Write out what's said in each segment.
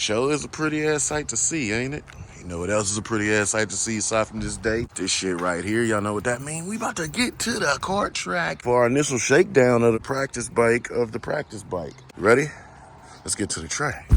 Show is a pretty ass sight to see, ain't it? You know what else is a pretty ass sight to see aside from this day? This shit right here. Y'all know what that means? We about to get to the kart track for our initial shakedown of the practice bike Ready? Let's get to the track.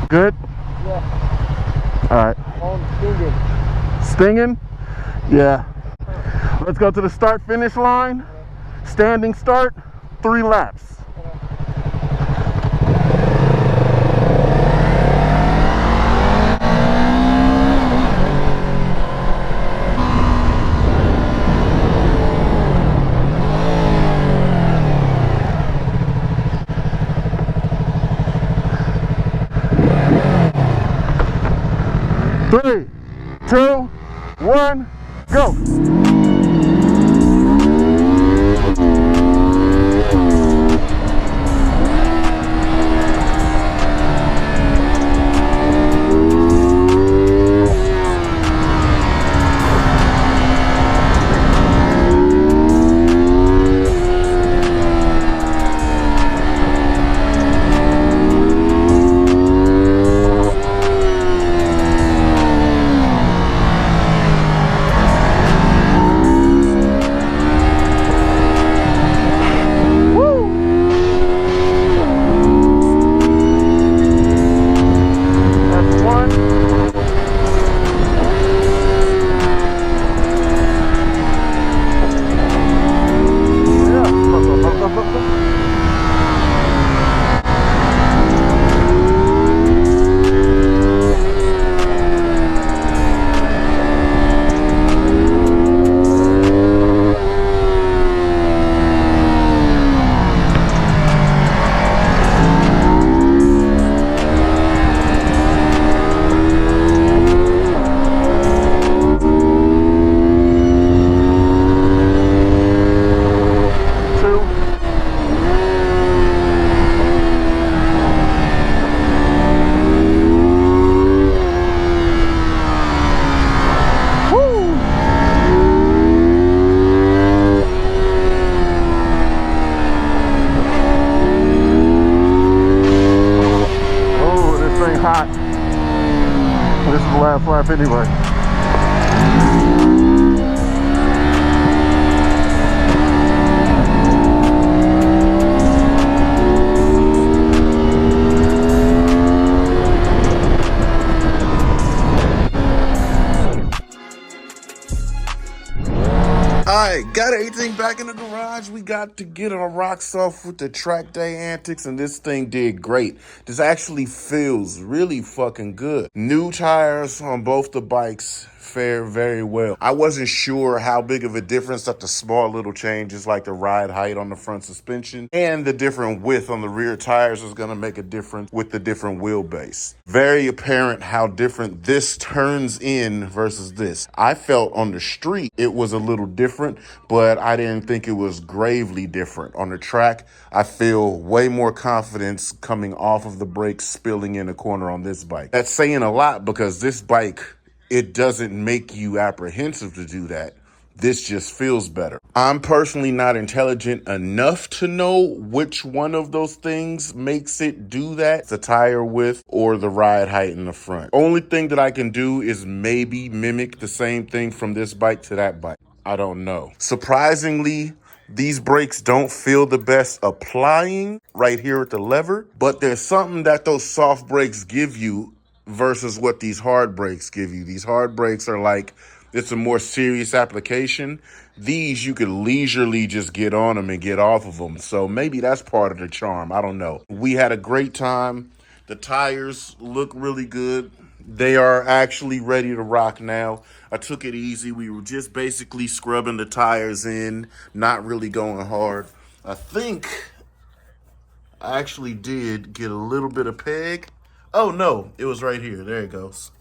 Good? Yeah. All right. On stinging. Stinging? Yeah. Let's go to the start finish line. Standing start, 3 laps. Three, 2, 1, go. Hot. This is the last lap anyway. Alright, got everything back in the garage. We got to get our rocks off with the track day antics, and this thing did great. This actually feels really fucking good. New tires on both the bikes fare very well. I wasn't sure how big of a difference that the small little changes like the ride height on the front suspension and the different width on the rear tires was going to make a difference with the different wheelbase. Very apparent how different this turns in versus this. I felt on the street it was a little different, but I didn't think it was gravely different. On the track, I feel way more confidence coming off of the brakes, spilling in a corner on this bike. That's saying a lot because this bike, it doesn't make you apprehensive to do that. This just feels better. I'm personally not intelligent enough to know which one of those things makes it do that, the tire width or the ride height in the front. Only thing that I can do is maybe mimic the same thing from this bike to that bike. I don't know. Surprisingly, these brakes don't feel the best applying right here at the lever, but there's something that those soft brakes give you versus what these hard brakes give you. These hard brakes are like, it's a more serious application. These, you could leisurely just get on them and get off of them. So maybe that's part of the charm. I don't know. We had a great time. The tires look really good. They are actually ready to rock now. I took it easy. We were just basically scrubbing the tires in, not really going hard. I think I actually did get a little bit of peg. Oh no, it was right here. There it goes.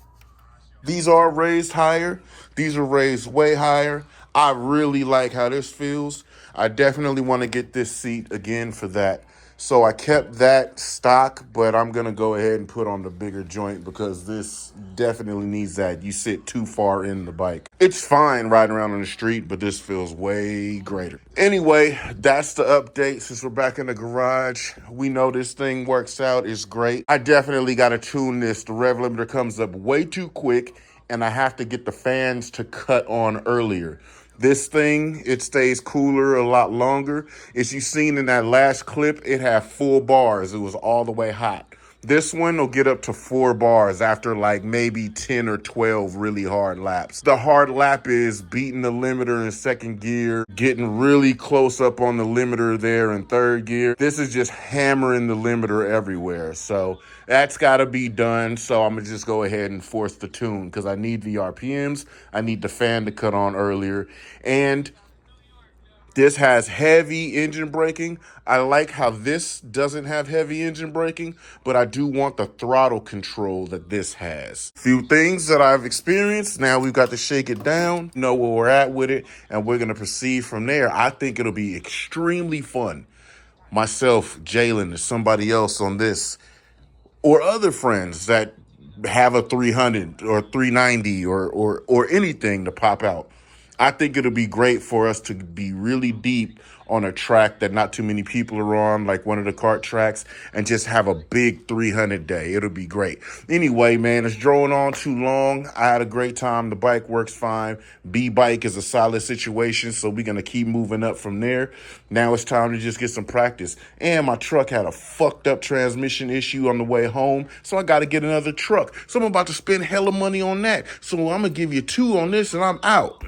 These are raised higher. These are raised way higher. I really like how this feels. I definitely want to get this seat again for that. So I kept that stock, but I'm going to go ahead and put on the bigger joint because this definitely needs that. You sit too far in the bike. It's fine riding around on the street, but this feels way greater. Anyway, that's the update. Since we're back in the garage, we know this thing works out. It's great. I definitely got to tune this. The rev limiter comes up way too quick, and I have to get the fans to cut on earlier. This thing, it stays cooler a lot longer. As you seen in that last clip, it had full bars. It was all the way hot. This one will get up to 4 bars after like maybe 10 or 12 really hard laps. The hard lap is beating the limiter in second gear, getting really close up on the limiter there in third gear. This is just hammering the limiter everywhere. So that's got to be done. So I'm going to just go ahead and force the tune because I need the RPMs. I need the fan to cut on earlier. And this has heavy engine braking. I like how this doesn't have heavy engine braking, but I do want the throttle control that this has. Few things that I've experienced. Now we've got to shake it down, know where we're at with it, and we're going to proceed from there. I think it'll be extremely fun. Myself, Jalen, and somebody else on this, or other friends that have a 300 or 390 or anything to pop out. I think it'll be great for us to be really deep on a track that not too many people are on, like one of the kart tracks, and just have a big 300 day. It'll be great. Anyway, man, it's drawing on too long. I had a great time. The bike works fine. B-bike is a solid situation, so we're going to keep moving up from there. Now it's time to just get some practice. And my truck had a fucked up transmission issue on the way home, so I got to get another truck. So I'm about to spend hella money on that. So I'm going to give you 2 on this, and I'm out.